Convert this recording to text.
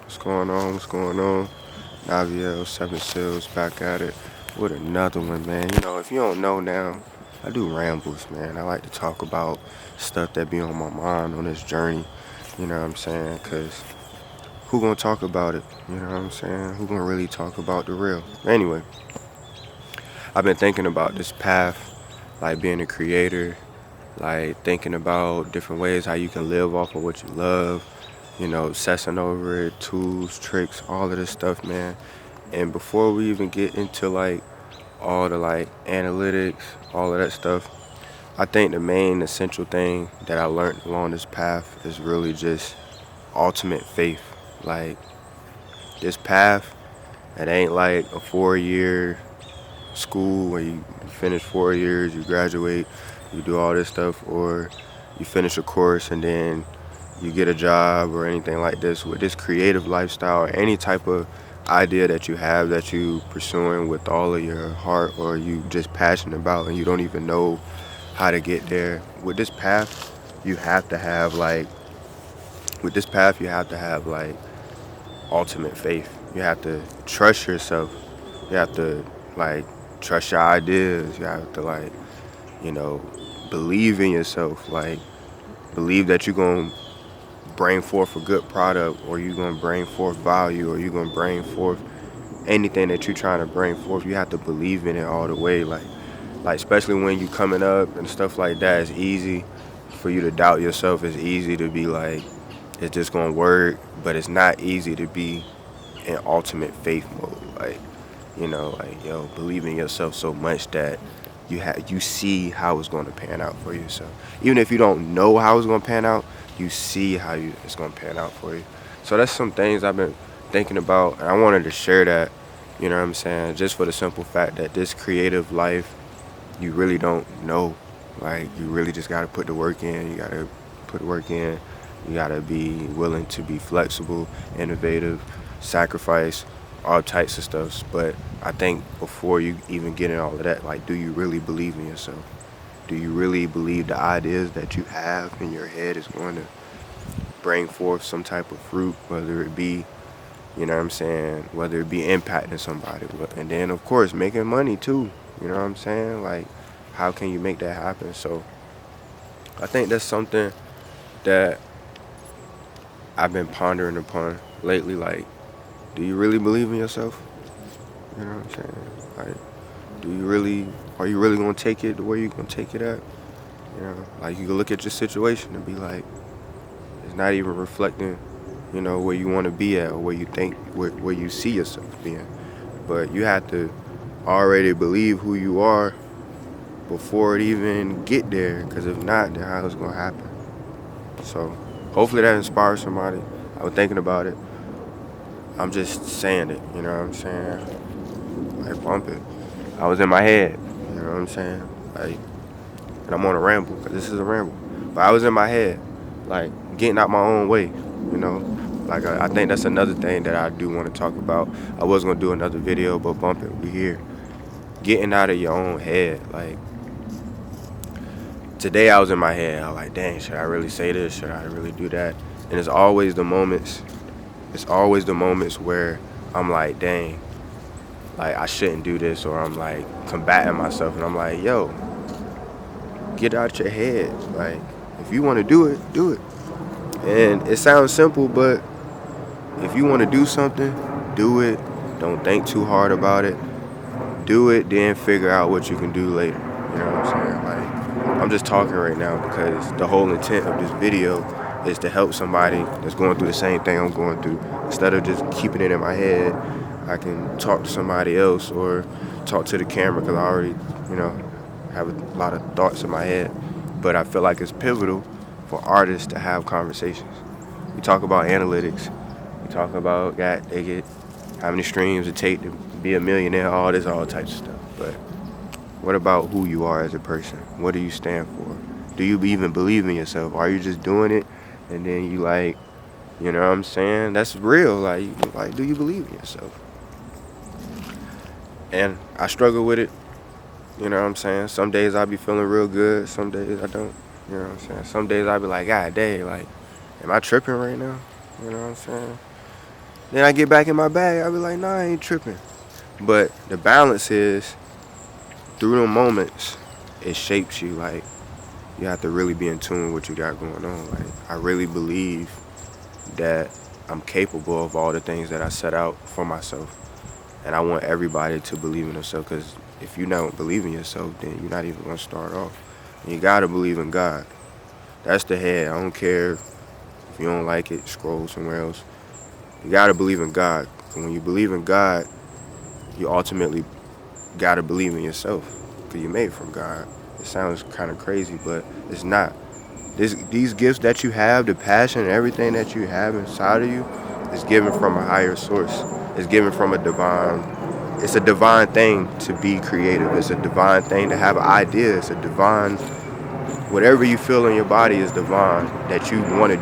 What's going on? What's going on? Naviel, Seven Seals, back at it with another one, man. If you don't know now, I do rambles, man. I like to talk about stuff that be on my mind on this journey. You know what I'm saying? Because who gonna talk about it? You know what I'm saying? Who gonna really talk about the real? Anyway, I've been thinking about this path, like being a creator, like thinking about different ways how you can live off of what you love, obsessing over it, tools, tricks, all of this stuff, man. And before we even get into like all the like analytics, all of that stuff, I think the main essential thing that I learned along this path is really just ultimate faith. Like this path, it ain't like a 4 year school where you finish 4 years, you graduate, you do all this stuff, or you finish a course and then you get a job or anything like this. With this creative lifestyle or any type of idea that you have that you pursuing with all of your heart or you just passionate about and you don't even know how to get there. With this path, you have to have like ultimate faith. You have to trust yourself. You have to like trust your ideas. You have to you know, believe in yourself. Like believe that you're gonna bring forth a good product, or you're gonna bring forth value, or you're gonna bring forth anything that you're trying to bring forth. You have to believe in it all the way. Like especially when you coming up and stuff like that, it's easy for you to doubt yourself. It's easy to be like, it's just gonna work, but it's not easy to be in ultimate faith mode. Yo, believe in yourself so much that you see how it's gonna pan out for you. So even if you don't know how it's gonna pan out, you see it's gonna pan out for you. So that's some things I've been thinking about, and I wanted to share that. You know what I'm saying? Just for the simple fact that this creative life, you really don't know. Like you really just gotta put the work in. You gotta put the work in. You gotta be willing to be flexible, innovative, sacrifice, all types of stuff. But I think before you even get in all of that, like, do you really believe in yourself? Do you really believe the ideas that you have in your head is going to bring forth some type of fruit, whether it be, you know what I'm saying, whether it be impacting somebody, and then of course making money too. You know what I'm saying? Like, how can you make that happen? So I think that's something that I've been pondering upon lately. Like, do you really believe in yourself? You know what I'm saying? Like, are you really gonna take it the way you're gonna take it at? Like you can look at your situation and be like, it's not even reflecting, where you want to be at or where you think, where you see yourself being. But you have to already believe who you are before it even get there, because if not, then how it's gonna happen? So hopefully that inspires somebody. I was thinking about it. I'm just saying it, you know what I'm saying? Like, bump it. I was in my head, you know what I'm saying? Like, and I'm on a ramble, because this is a ramble. But I was in my head, like, getting out my own way, you know? Like, I think that's another thing that I do want to talk about. I was going to do another video, but bump it, we here. Getting out of your own head. Like, today I was in my head. I was like, dang, should I really say this? Should I really do that? And it's always the moments where I'm like, dang, like, I shouldn't do this, or I'm like combating myself, and I'm like, yo, get out your head. Like, if you want to do it, do it. And it sounds simple, but if you want to do something, do it. Don't think too hard about it. Do it, then figure out what you can do later. You know what I'm saying? Like, I'm just talking right now because the whole intent of this video is to help somebody that's going through the same thing I'm going through. Instead of just keeping it in my head, I can talk to somebody else or talk to the camera, because I already, have a lot of thoughts in my head. But I feel like it's pivotal for artists to have conversations. We talk about analytics. We talk about they get how many streams it take to be a millionaire, all types of stuff. But what about who you are as a person? What do you stand for? Do you even believe in yourself? Are you just doing it and then you like, you know what I'm saying? That's real. Like, do you believe in yourself? And I struggle with it. You know what I'm saying? Some days I be feeling real good. Some days I don't. You know what I'm saying? Some days I be like, God dang, like, am I tripping right now? You know what I'm saying? Then I get back in my bag, I be like, nah, I ain't tripping. But the balance is through the moments, it shapes you. Like you have to really be in tune with what you got going on. Like I really believe that I'm capable of all the things that I set out for myself, and I want everybody to believe in themselves. Because if you don't believe in yourself, then you're not even gonna start off. And you gotta believe in God. That's the head. I don't care if you don't like it. Scroll somewhere else. You gotta believe in God. And when you believe in God, you ultimately gotta believe in yourself. Cause you're made from God. It sounds kind of crazy, but it's not. These gifts that you have, the passion and everything that you have inside of you, is given from a higher source. It's given from a divine. It's a divine thing to be creative. It's a divine thing to have an idea. It's a divine. Whatever you feel in your body is divine that you want to